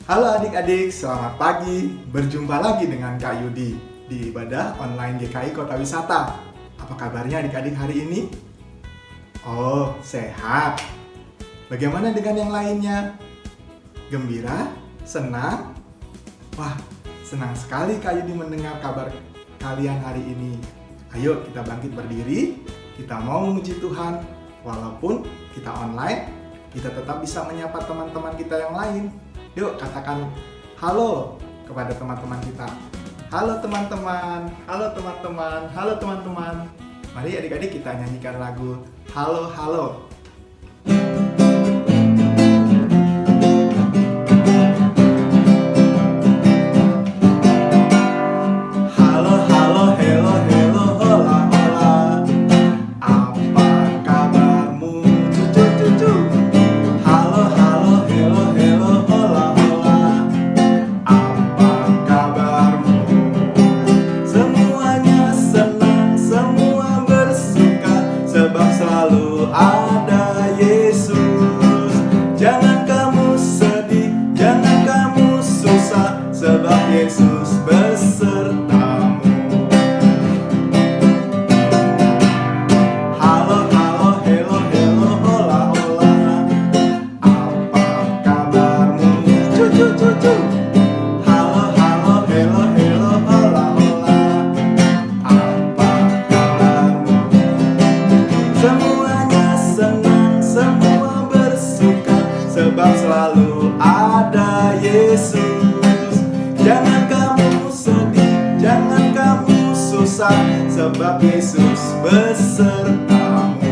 Halo adik-adik, selamat pagi. Berjumpa lagi dengan Kak Yudi di ibadah online GKI Kota Wisata. Apa kabarnya adik-adik hari ini? Oh, sehat. Bagaimana dengan yang lainnya? Gembira? Senang? Wah, senang sekali Kak Yudi mendengar kabar kalian hari ini. Ayo kita bangkit berdiri, kita mau memuji Tuhan. Walaupun kita online, kita tetap bisa menyapa teman-teman kita yang lain. Yuk katakan halo kepada teman-teman kita. Halo teman-teman, halo teman-teman, halo teman-teman. Mari adik-adik kita nyanyikan lagu Halo Halo. Halo halo hello hello hola hola. Apa kabarmu cucu cucu? Halo halo hello hello hola hola. Apa kabarmu? Semuanya senang, semua bersuka, sebab selalu ada Yesus. Jangan kamu sedih, jangan kamu susah, sebab Yesus besertamu. Halo halo hello hello hola hola. Apa kabarmu cucu cucu? Halo halo hello hello hola hola. Apa kabarmu? Semuanya senang, semua bersuka, sebab selalu ada Yesus. Jangan kamu sedih, jangan kamu susah, sebab Yesus besertamu.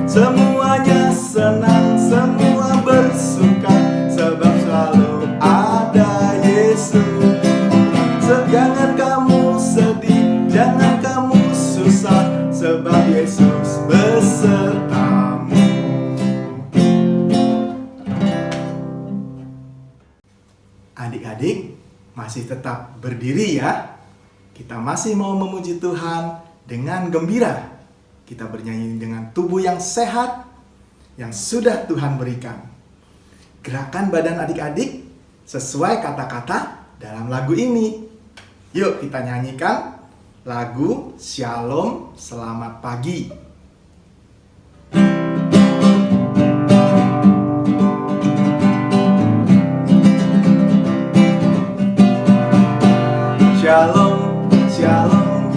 Semuanya senang, semua bersuka, sebab selalu ada Yesus. Jangan kamu sedih, jangan kamu susah, sebab Yesus besertamu. Adik-adik masih tetap berdiri ya. Kita masih mau memuji Tuhan dengan gembira. Kita bernyanyi dengan tubuh yang sehat yang sudah Tuhan berikan. Gerakan badan adik-adik sesuai kata-kata dalam lagu ini. Yuk kita nyanyikan lagu Shalom Selamat Pagi. Shalom, shalom,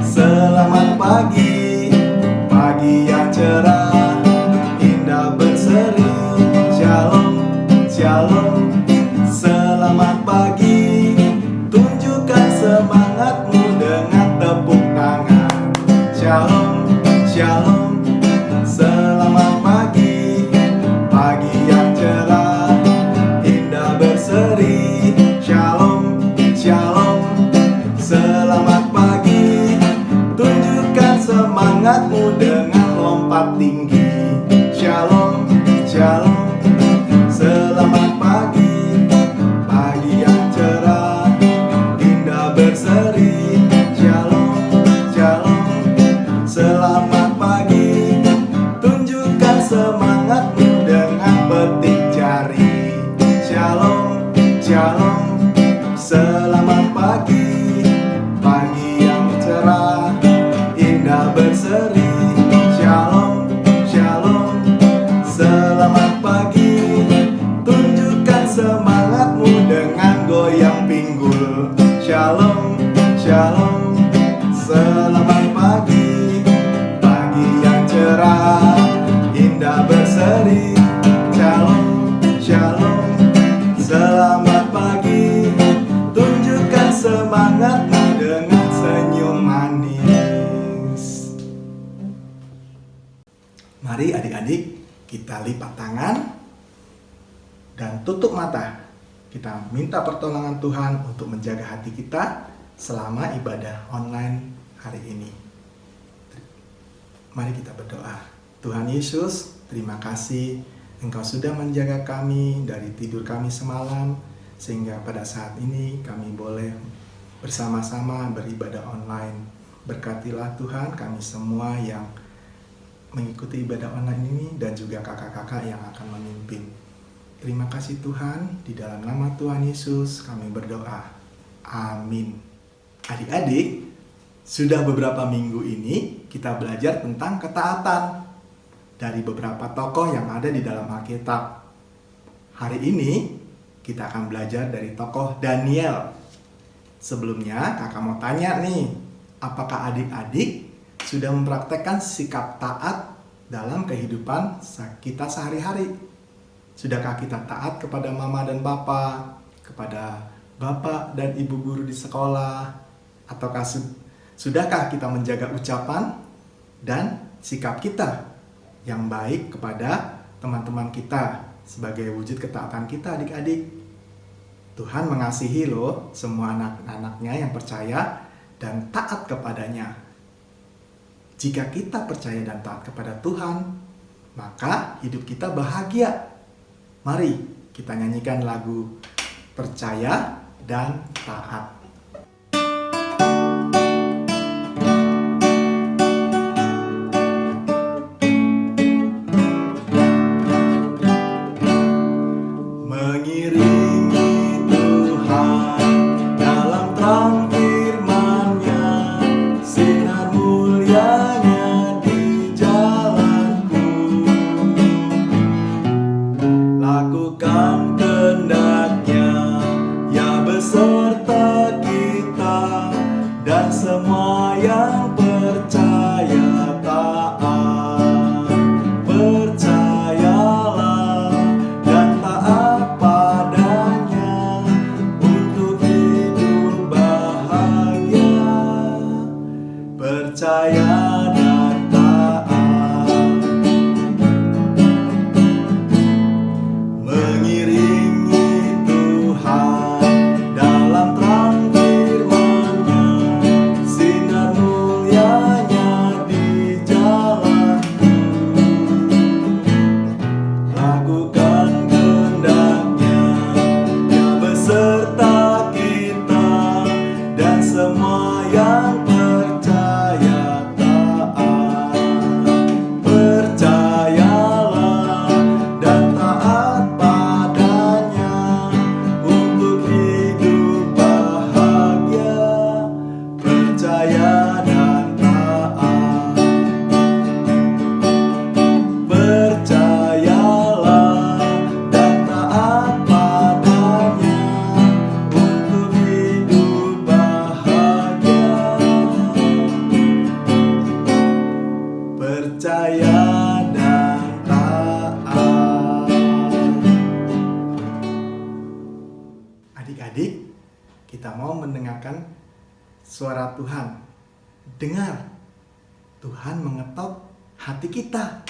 selamat pagi, pagi yang cerah, indah berseri. Shalom, shalom, selamat pagi, tunjukkan semangatmu dengan tepuk tangan. Shalom, shalom, selamat pagi, pagi yang cerah, indah berseri. Shalom, shalom, selamat pagi, tunjukkan semangatmu dengan lompat tinggi. Shalom, shalom, selamat pagi, pagi yang cerah, indah berseri. Shalom, shalom, selamat pagi, tunjukkan semangatmu dengan petik jari. Shalom, shalom, selamat pagi, pagi yang cerah, indah berseri. Shalom, shalom, selamat pagi, tunjukkan semangatmu dengan goyang pinggul. Shalom, shalom, selamat pagi, pagi yang cerah, indah berseri. Shalom, shalom, selamat pagi, tunjukkan semangatmu dengan senyum manis. Mari adik-adik kita lipat tangan dan tutup mata. Kita minta pertolongan Tuhan untuk menjaga hati kita selama ibadah online hari ini. Mari kita berdoa. Tuhan Yesus, terima kasih Engkau sudah menjaga kami dari tidur kami semalam, sehingga pada saat ini kami boleh bersama-sama beribadah online. Berkatilah Tuhan kami semua yang mengikuti ibadah online ini dan juga kakak-kakak yang akan memimpin. Terima kasih Tuhan, di dalam nama Tuhan Yesus kami berdoa. Amin. Adik-adik, sudah beberapa minggu ini kita belajar tentang ketaatan dari beberapa tokoh yang ada di dalam Alkitab. Hari ini kita akan belajar dari tokoh Daniel. Sebelumnya kakak mau tanya nih, apakah adik-adik sudah mempraktekkan sikap taat dalam kehidupan kita sehari-hari? Sudahkah kita taat kepada mama dan papa, kepada bapak dan ibu guru di sekolah? Ataukah sudahkah kita menjaga ucapan dan sikap kita yang baik kepada teman-teman kita sebagai wujud ketaatan kita adik-adik? Tuhan mengasihi loh semua anak-anaknya yang percaya dan taat kepadanya. Jika kita percaya dan taat kepada Tuhan, maka hidup kita bahagia. Mari kita nyanyikan lagu Percaya dan Taat. Adik-adik, kita mau mendengarkan suara Tuhan. Dengar, Tuhan mengetok hati kita.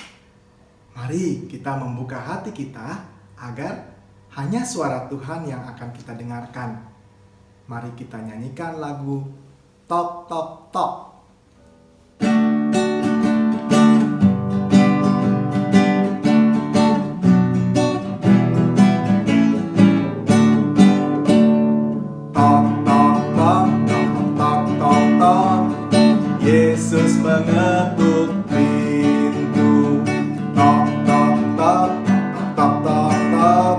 Mari kita membuka hati kita agar hanya suara Tuhan yang akan kita dengarkan. Mari kita nyanyikan lagu Tok Tok Tok. Yesus mengetuk pintu. Tok tok tok tok tok tok,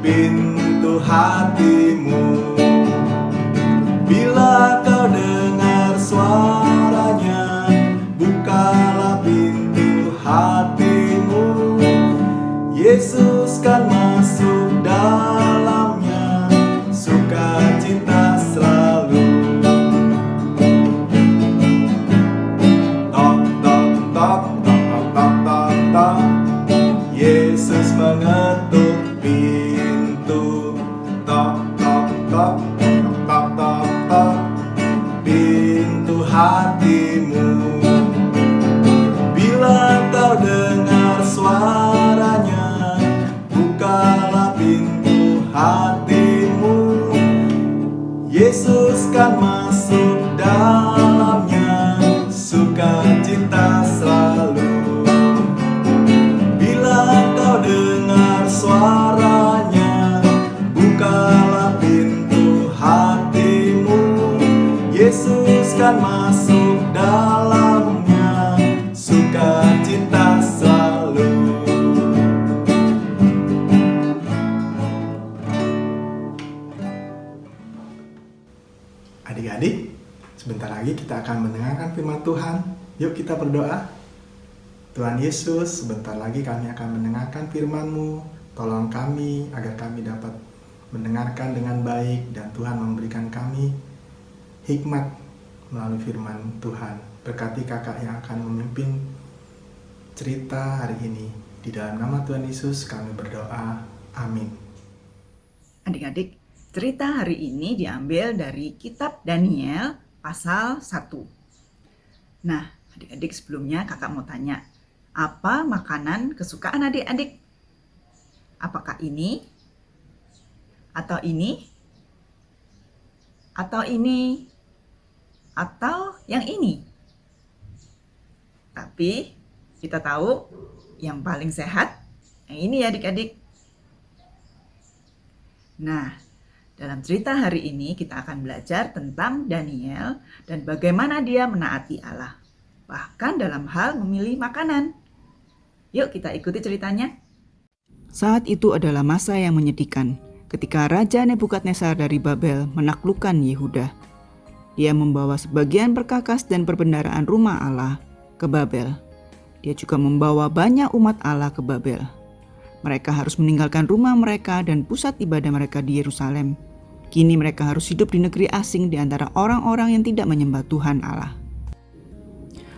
pintu hatimu. Bila kau dengar suaranya, bukalah pintu hatimu. Yesus kan masuk dalamnya, sukacita selalu. Yesus mengetuk pintu. Tok tok tok tok tok tok tok, pintu hatimu. Bila kau dengar suaranya, bukalah pintu hatimu. Yesus kan masuk dalamnya, sukacita selalu. Dengar suaranya, bukalah pintu hatimu. Yesus kan masuk dalamnya, sukacita selalu. Adik-adik, sebentar lagi kita akan mendengarkan firman Tuhan. Yuk kita berdoa. Tuhan Yesus, sebentar lagi kami akan mendengarkan firman-Mu. Tolong kami agar kami dapat mendengarkan dengan baik dan Tuhan memberikan kami hikmat melalui firman Tuhan. Berkati kakak yang akan memimpin cerita hari ini. Di dalam nama Tuhan Yesus kami berdoa. Amin. Adik-adik, cerita hari ini diambil dari kitab Daniel pasal 1. Nah, adik-adik, sebelumnya kakak mau tanya, apa makanan kesukaan adik-adik? Apakah ini? Atau ini? Atau ini? Atau yang ini? Tapi kita tahu yang paling sehat yang ini ya adik-adik. Nah, dalam cerita hari ini kita akan belajar tentang Daniel dan bagaimana dia menaati Allah, bahkan dalam hal memilih makanan. Yuk kita ikuti ceritanya. Saat itu adalah masa yang menyedihkan ketika Raja Nebukadnezar dari Babel menaklukkan Yehuda. Dia membawa sebagian perkakas dan perbendaharaan rumah Allah ke Babel. Dia juga membawa banyak umat Allah ke Babel. Mereka harus meninggalkan rumah mereka dan pusat ibadah mereka di Yerusalem. Kini mereka harus hidup di negeri asing di antara orang-orang yang tidak menyembah Tuhan Allah.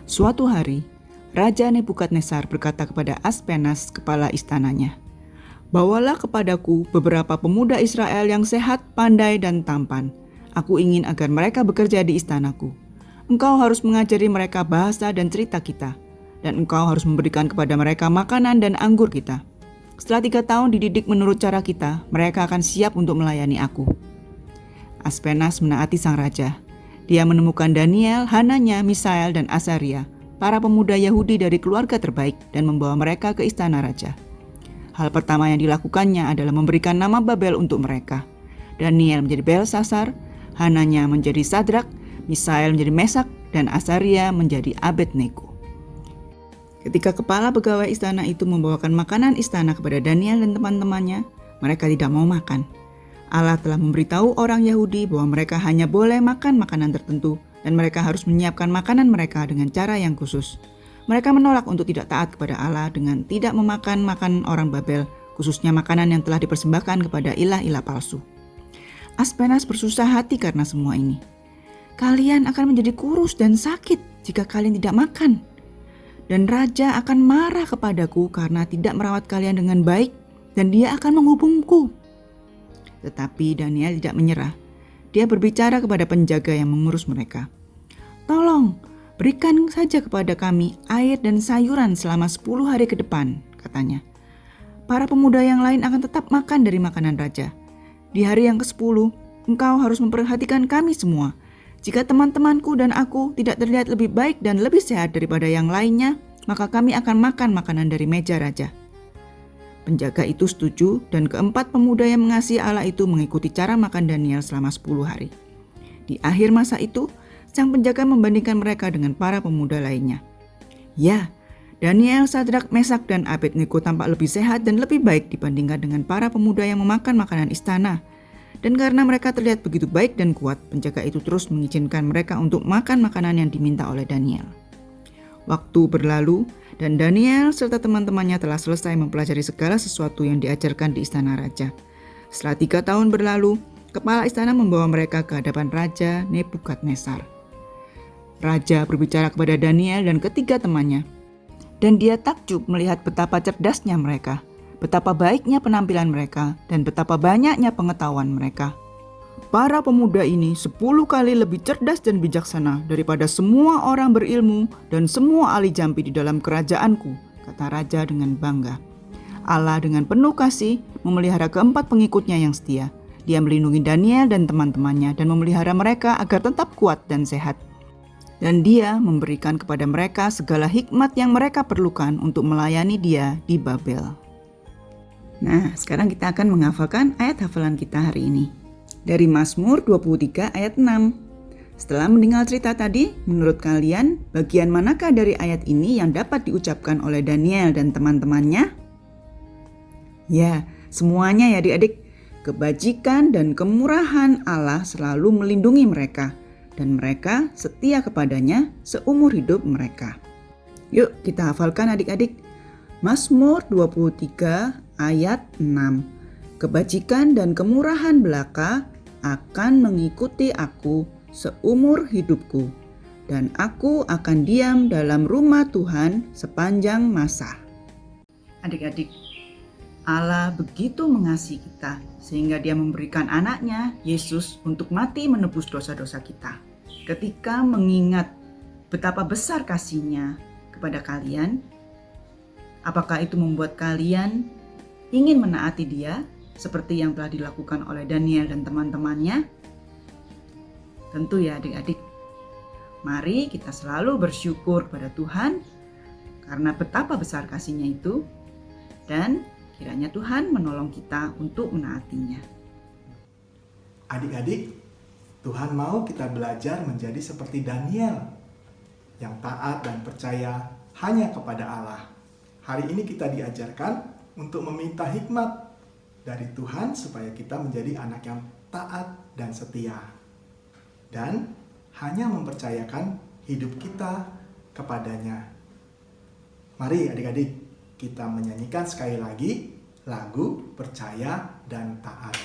Suatu hari, Raja Nebukadnezar berkata kepada Aspenas, kepala istananya, "Bawalah kepadaku beberapa pemuda Israel yang sehat, pandai, dan tampan. Aku ingin agar mereka bekerja di istanaku. Engkau harus mengajari mereka bahasa dan cerita kita, dan engkau harus memberikan kepada mereka makanan dan anggur kita. Setelah 3 tahun dididik menurut cara kita, mereka akan siap untuk melayani aku." Aspenas menaati sang raja. Dia menemukan Daniel, Hananya, Misael, dan Azaria, para pemuda Yahudi dari keluarga terbaik, dan membawa mereka ke istana raja. Hal pertama yang dilakukannya adalah memberikan nama Babel untuk mereka. Daniel menjadi Belsasar, Hananya menjadi Sadrak, Misael menjadi Mesak, dan Azaria menjadi Abednego. Ketika kepala pegawai istana itu membawakan makanan istana kepada Daniel dan teman-temannya, mereka tidak mau makan. Allah telah memberitahu orang Yahudi bahwa mereka hanya boleh makan makanan tertentu dan mereka harus menyiapkan makanan mereka dengan cara yang khusus. Mereka menolak untuk tidak taat kepada Allah dengan tidak memakan makanan orang Babel, khususnya makanan yang telah dipersembahkan kepada ilah-ilah palsu. Aspenas bersusah hati karena semua ini. "Kalian akan menjadi kurus dan sakit jika kalian tidak makan. Dan raja akan marah kepadaku karena tidak merawat kalian dengan baik dan dia akan menghukumku." Tetapi Daniel tidak menyerah. Dia berbicara kepada penjaga yang mengurus mereka. "Tolong, berikan saja kepada kami air dan sayuran selama 10 hari ke depan," katanya. "Para pemuda yang lain akan tetap makan dari makanan raja. Di hari yang ke-10, engkau harus memperhatikan kami semua. Jika teman-temanku dan aku tidak terlihat lebih baik dan lebih sehat daripada yang lainnya, maka kami akan makan makanan dari meja raja." Penjaga itu setuju dan keempat pemuda yang mengasihi Allah itu mengikuti cara makan Daniel selama 10 hari. Di akhir masa itu, sang penjaga membandingkan mereka dengan para pemuda lainnya. Ya, Daniel, Sadrak, Mesak, dan Abednego tampak lebih sehat dan lebih baik dibandingkan dengan para pemuda yang memakan makanan istana. Dan karena mereka terlihat begitu baik dan kuat, penjaga itu terus mengizinkan mereka untuk makan makanan yang diminta oleh Daniel. Waktu berlalu dan Daniel serta teman-temannya telah selesai mempelajari segala sesuatu yang diajarkan di istana raja. Setelah 3 tahun berlalu, kepala istana membawa mereka ke hadapan Raja Nebukadnezar. Raja berbicara kepada Daniel dan ketiga temannya. Dan dia takjub melihat betapa cerdasnya mereka, betapa baiknya penampilan mereka, dan betapa banyaknya pengetahuan mereka. "Para pemuda ini 10 kali lebih cerdas dan bijaksana daripada semua orang berilmu dan semua ahli jampi di dalam kerajaanku," kata raja dengan bangga. Allah dengan penuh kasih memelihara keempat pengikutnya yang setia. Dia melindungi Daniel dan teman-temannya dan memelihara mereka agar tetap kuat dan sehat. Dan dia memberikan kepada mereka segala hikmat yang mereka perlukan untuk melayani dia di Babel. Nah, sekarang kita akan menghafalkan ayat hafalan kita hari ini. Dari Mazmur 23 ayat 6. Setelah mendengar cerita tadi, menurut kalian bagian manakah dari ayat ini yang dapat diucapkan oleh Daniel dan teman-temannya? Ya, semuanya ya adik-adik. Kebajikan dan kemurahan Allah selalu melindungi mereka. dan mereka setia kepadanya seumur hidup mereka. Yuk kita hafalkan adik-adik. Mazmur 23 ayat 6. Kebajikan dan kemurahan belaka akan mengikuti aku seumur hidupku, dan aku akan diam dalam rumah Tuhan sepanjang masa. Adik-adik, Allah begitu mengasihi kita sehingga Dia memberikan anaknya, Yesus, untuk mati menebus dosa-dosa kita. Ketika mengingat betapa besar kasih-Nya kepada kalian, apakah itu membuat kalian ingin menaati Dia seperti yang telah dilakukan oleh Daniel dan teman-temannya? Tentu ya adik-adik. Mari kita selalu bersyukur kepada Tuhan karena betapa besar kasih-Nya itu, dan kiranya Tuhan menolong kita untuk menaatinya. Adik-adik, Tuhan mau kita belajar menjadi seperti Daniel yang taat dan percaya hanya kepada Allah. Hari ini kita diajarkan untuk meminta hikmat dari Tuhan supaya kita menjadi anak yang taat dan setia, dan hanya mempercayakan hidup kita kepadanya. Mari adik-adik, kita menyanyikan sekali lagi lagu Percaya dan Taat.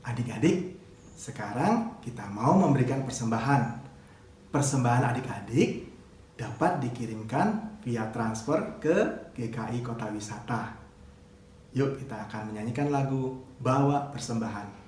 Adik-adik, sekarang kita mau memberikan persembahan. Persembahan adik-adik dapat dikirimkan via transfer ke GKI Kota Wisata. Yuk kita akan menyanyikan lagu Bawa Persembahan.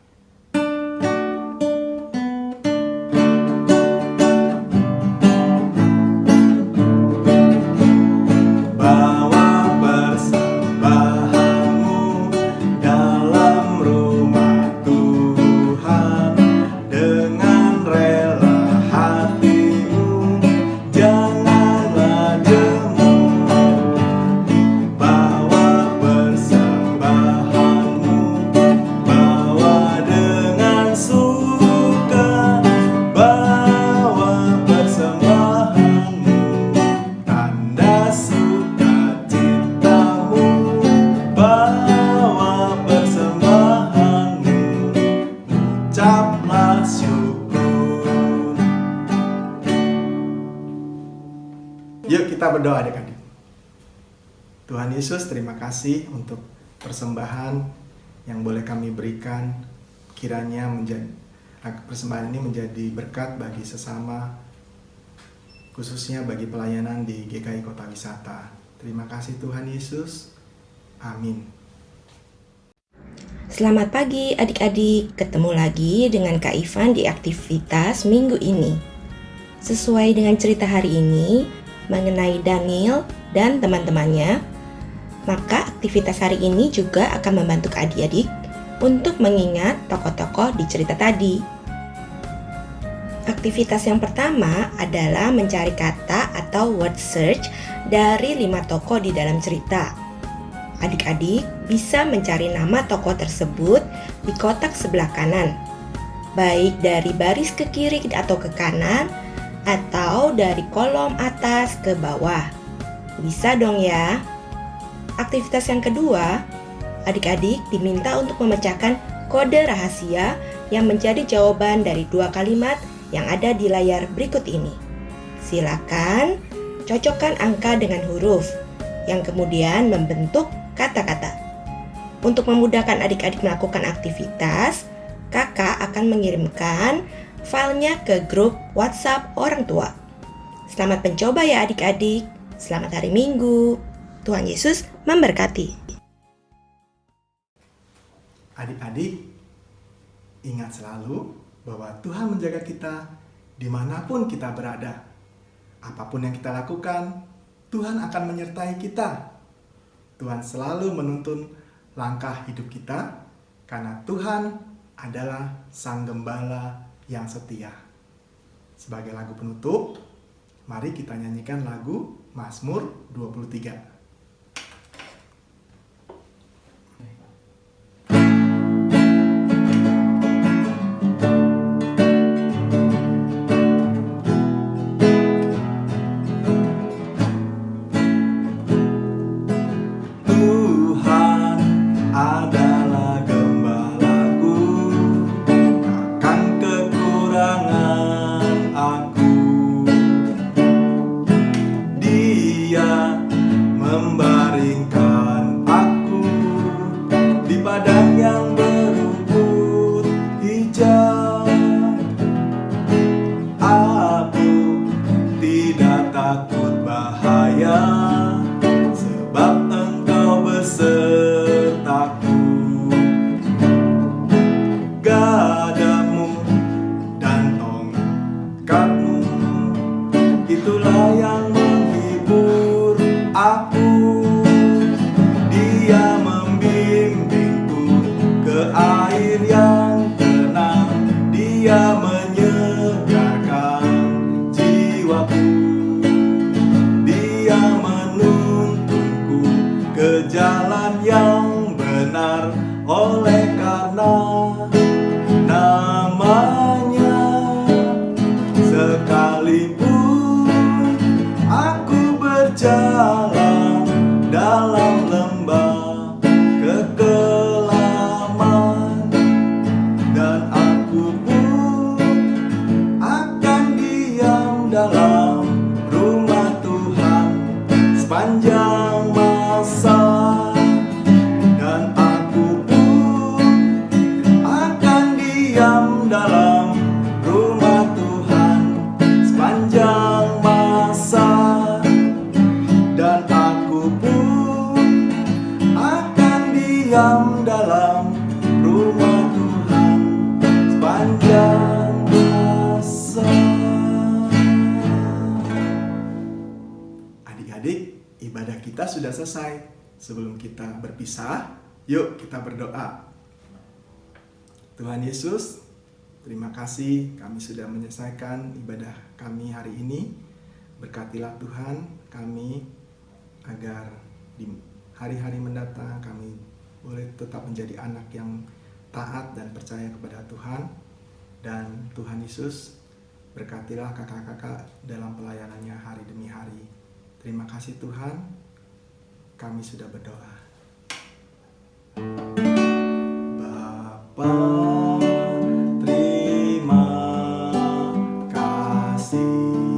Yuk kita berdoa adik-adik. Tuhan Yesus, terima kasih untuk persembahan yang boleh kami berikan. Kiranya persembahan ini menjadi berkat bagi sesama, khususnya bagi pelayanan di GKI Kota Wisata. Terima kasih Tuhan Yesus. Amin. Selamat pagi adik-adik, ketemu lagi dengan Kak Ivan di aktivitas minggu ini. Sesuai dengan cerita hari ini mengenai Daniel dan teman-temannya, maka aktivitas hari ini juga akan membantu adik-adik untuk mengingat tokoh-tokoh di cerita tadi. Aktivitas yang pertama adalah mencari kata atau word search dari 5 tokoh di dalam cerita. Adik-adik bisa mencari nama tokoh tersebut di kotak sebelah kanan, baik dari baris ke kiri atau ke kanan, atau dari kolom atas ke bawah. Bisa dong ya. Aktivitas yang kedua, adik-adik diminta untuk memecahkan kode rahasia yang menjadi jawaban dari 2 kalimat yang ada di layar berikut ini. Silakan cocokkan angka dengan huruf yang kemudian membentuk kata-kata. Untuk memudahkan adik-adik melakukan aktivitas, kakak akan mengirimkan filenya ke grup WhatsApp orang tua. Selamat mencoba ya adik-adik. Selamat hari Minggu. Tuhan Yesus memberkati. Adik-adik, ingat selalu bahwa Tuhan menjaga kita dimanapun kita berada. Apapun yang kita lakukan, Tuhan akan menyertai kita. Tuhan selalu menuntun langkah hidup kita, karena Tuhan adalah Sang Gembala yang setia. Sebagai lagu penutup, mari kita nyanyikan lagu Mazmur 23. Ibadah kita sudah selesai. Sebelum kita berpisah, yuk kita berdoa. Tuhan Yesus, terima kasih kami sudah menyelesaikan ibadah kami hari ini. Berkatilah Tuhan kami agar di hari-hari mendatang kami boleh tetap menjadi anak yang taat dan percaya kepada Tuhan. Dan Tuhan Yesus, berkatilah kakak-kakak dalam pelayanannya hari demi hari. Terima kasih Tuhan, kami sudah berdoa. Bapa, terima kasih.